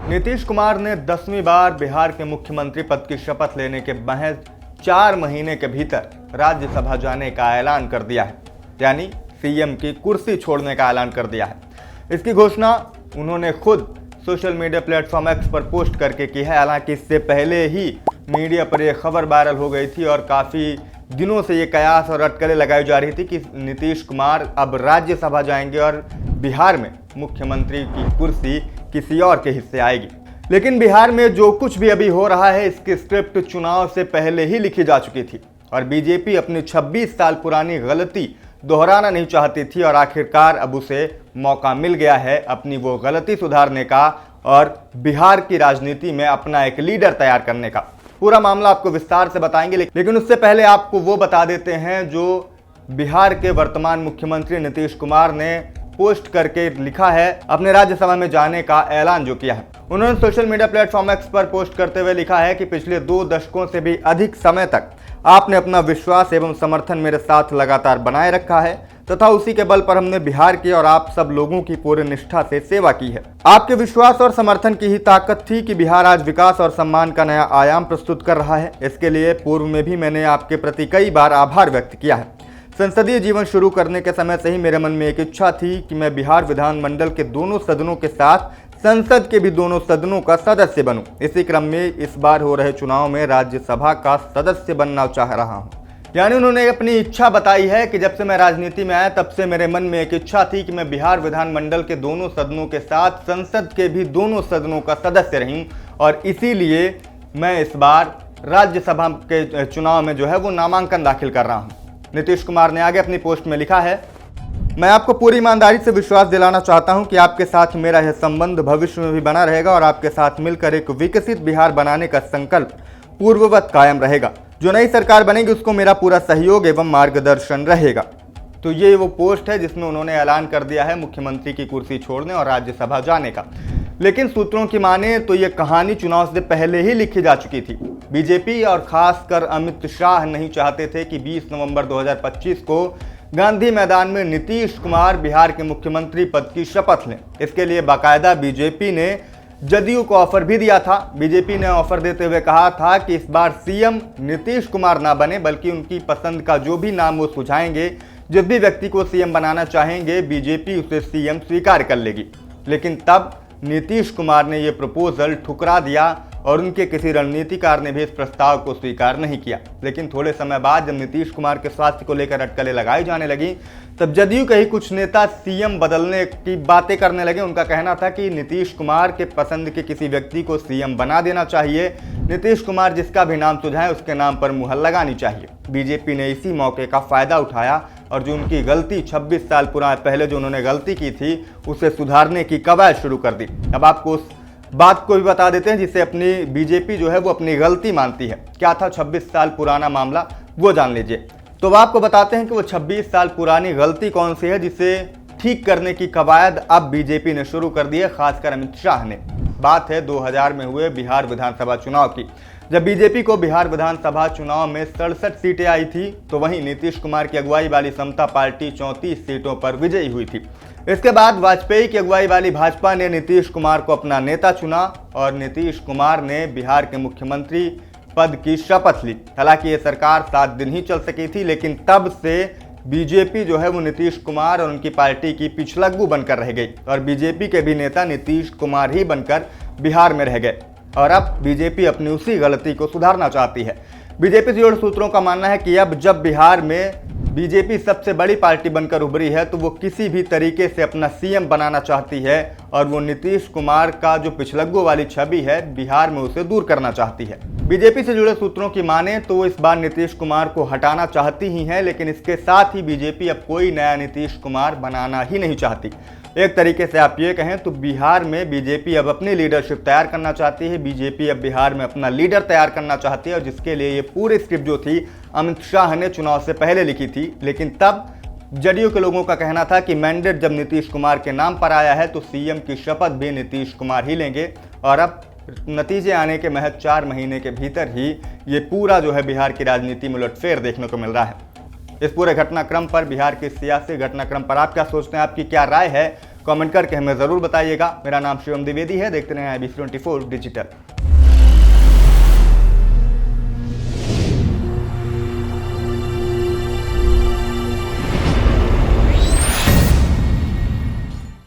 नीतीश कुमार ने 10वीं बार बिहार के मुख्यमंत्री पद की शपथ लेने के महज 4 महीने के भीतर राज्यसभा जाने का ऐलान कर दिया है, यानी सीएम की कुर्सी छोड़ने का ऐलान कर दिया है। इसकी घोषणा उन्होंने खुद सोशल मीडिया प्लेटफॉर्म एक्स पर पोस्ट करके की है। हालांकि इससे पहले ही मीडिया पर यह खबर वायरल हो गई थी और काफ़ी दिनों से ये कयास और अटकलें लगाई जा रही थी कि नीतीश कुमार अब राज्यसभा जाएंगे और बिहार में मुख्यमंत्री की कुर्सी किसी और के हिस्से आएगी। लेकिन बिहार में जो कुछ भी अभी हो रहा है, इसकी स्क्रिप्ट चुनाव से पहले ही लिखी जा चुकी थी और बीजेपी अपनी 26 साल पुरानी गलती दोहराना नहीं चाहती थी और आखिरकार अब उसे मौका मिल गया है अपनी वो गलती सुधारने का और बिहार की राजनीति में अपना एक लीडर तैयार करने का। पूरा मामला आपको विस्तार से बताएंगे, लेकिन उससे पहले आपको वो बता देते हैं जो बिहार के वर्तमान मुख्यमंत्री नीतीश कुमार ने पोस्ट करके लिखा है अपने राज्यसभा में जाने का ऐलान जो किया है। उन्होंने सोशल मीडिया प्लेटफॉर्म एक्स पर पोस्ट करते हुए लिखा है कि पिछले 2 दशकों से भी अधिक समय तक आपने अपना विश्वास एवं समर्थन मेरे साथ लगातार बनाए रखा है तथा उसी के बल पर हमने बिहार की और आप सब लोगों की पूरी निष्ठा से सेवा की है। आपके विश्वास और समर्थन की ही ताकत थी कि बिहार आज विकास और सम्मान का नया आयाम प्रस्तुत कर रहा है। इसके लिए पूर्व में भी मैंने आपके प्रति कई बार आभार व्यक्त किया है। संसदीय जीवन शुरू करने के समय से ही मेरे मन में एक इच्छा थी कि मैं बिहार विधानमंडल के दोनों सदनों के साथ संसद के भी दोनों सदनों का सदस्य बनूं। इसी क्रम में इस बार हो रहे चुनाव में राज्यसभा का सदस्य बनना चाह रहा हूं। यानी उन्होंने अपनी इच्छा बताई है कि जब से मैं राजनीति में आया तब से मेरे मन में एक इच्छा थी कि मैं बिहार विधानमंडल के दोनों सदनों के साथ संसद के भी दोनों सदनों का सदस्य रहूं और इसीलिए मैं इस बार राज्यसभा के चुनाव में जो है वो नामांकन दाखिल कर रहा हूं। नीतीश कुमार ने आगे अपनी पोस्ट में लिखा है, मैं आपको पूरी ईमानदारी से विश्वास दिलाना चाहता हूं कि आपके साथ मेरा यह संबंध भविष्य में भी बना रहेगा और आपके साथ मिलकर एक विकसित बिहार बनाने का संकल्प पूर्ववत कायम रहेगा। जो नई सरकार बनेगी उसको मेरा पूरा सहयोग एवं मार्गदर्शन रहेगा। तो ये वो पोस्ट है जिसमें उन्होंने ऐलान कर दिया है मुख्यमंत्री की कुर्सी छोड़ने और राज्यसभा जाने का। लेकिन सूत्रों की माने तो ये कहानी चुनाव से पहले ही लिखी जा चुकी थी। बीजेपी और खासकर अमित शाह नहीं चाहते थे कि 20 नवंबर 2025 को गांधी मैदान में नीतीश कुमार बिहार के मुख्यमंत्री पद की शपथ लें। इसके लिए बाकायदा बीजेपी ने जदयू को ऑफर भी दिया था। बीजेपी ने ऑफर देते हुए कहा था कि इस बार सीएम नीतीश कुमार ना बने बल्कि उनकी पसंद का जो भी नाम वो सुझाएंगे, जिस भी व्यक्ति को सीएम बनाना चाहेंगे, बीजेपी उसे सीएम स्वीकार कर लेगी। लेकिन तब नीतीश कुमार ने यह प्रपोजल ठुकरा दिया और उनके किसी रणनीतिकार ने भी इस प्रस्ताव को स्वीकार नहीं किया। लेकिन थोड़े समय बाद जब नीतीश कुमार के स्वास्थ्य को लेकर अटकलें लगाई जाने लगी तब जदयू के ही कुछ नेता सीएम बदलने की बातें करने लगे। उनका कहना था कि नीतीश कुमार के पसंद के किसी व्यक्ति को सीएम बना देना चाहिए। नीतीश कुमार जिसका भी नाम सुझाएं उसके नाम पर मुहर लगानी चाहिए। बीजेपी ने इसी मौके का फायदा उठाया और जो उनकी गलती 26 साल पहले जो उन्होंने गलती की थी उसे सुधारने की कवायद शुरू कर दी। अब आपको उस बात को भी बता देते हैं जिसे अपनी बीजेपी जो है वो अपनी गलती मानती है। क्या था 26 साल पुराना मामला, वो जान लीजिए। तो आपको बताते हैं कि वो 26 साल पुरानी गलती कौन सी है जिसे ठीक करने की कवायद अब बीजेपी ने शुरू कर दी है, खासकर अमित शाह ने। बात है 2000 में हुए बिहार विधानसभा चुनाव की। जब बीजेपी को बिहार विधानसभा चुनाव में 67 सीटें आई थी तो वहीं नीतीश कुमार की अगुवाई वाली समता पार्टी 34 सीटों पर विजयी हुई थी। इसके बाद वाजपेयी की अगुवाई वाली भाजपा ने नीतीश कुमार को अपना नेता चुना और नीतीश कुमार ने बिहार के मुख्यमंत्री पद की शपथ ली। हालांकि ये सरकार 7 दिन ही चल सकी थी, लेकिन तब से बीजेपी जो है वो नीतीश कुमार और उनकी पार्टी की पिछलग्गू बनकर रह गई और बीजेपी के भी नेता नीतीश कुमार ही बनकर बिहार में रह गए। और अब बीजेपी अपनी उसी गलती को सुधारना चाहती है। बीजेपी से जुड़े सूत्रों का मानना है कि अब जब बिहार में बीजेपी सबसे बड़ी पार्टी बनकर उभरी है तो वो किसी भी तरीके से अपना सीएम बनाना चाहती है और वो नीतीश कुमार का जो पिछलग्गू वाली छवि है बिहार में उसे दूर करना चाहती है। बीजेपी से जुड़े सूत्रों की माने तो वो इस बार नीतीश कुमार को हटाना चाहती ही है, लेकिन इसके साथ ही बीजेपी अब कोई नया नीतीश कुमार बनाना ही नहीं चाहती। एक तरीके से आप ये कहें तो बिहार में बीजेपी अब अपनी लीडरशिप तैयार करना चाहती है। बीजेपी अब बिहार में अपना लीडर तैयार करना चाहती है और जिसके लिए ये पूरी स्क्रिप्ट जो थी अमित शाह ने चुनाव से पहले लिखी थी। लेकिन तब जदयू के लोगों का कहना था कि मैंडेट जब नीतीश कुमार के नाम पर आया है तो सीएम की शपथ भी नीतीश कुमार ही लेंगे और अब नतीजे आने के महज 4 महीने के भीतर ही ये पूरा जो है बिहार की राजनीति में उलटफेर देखने को मिल रहा है। इस पूरे घटनाक्रम पर, बिहार के सियासी घटनाक्रम पर आप क्या सोचते हैं, आपकी क्या राय है, कमेंट करके हमें ज़रूर बताइएगा। मेरा नाम शिवम द्विवेदी है, देखते रहें IBC 24 डिजिटल।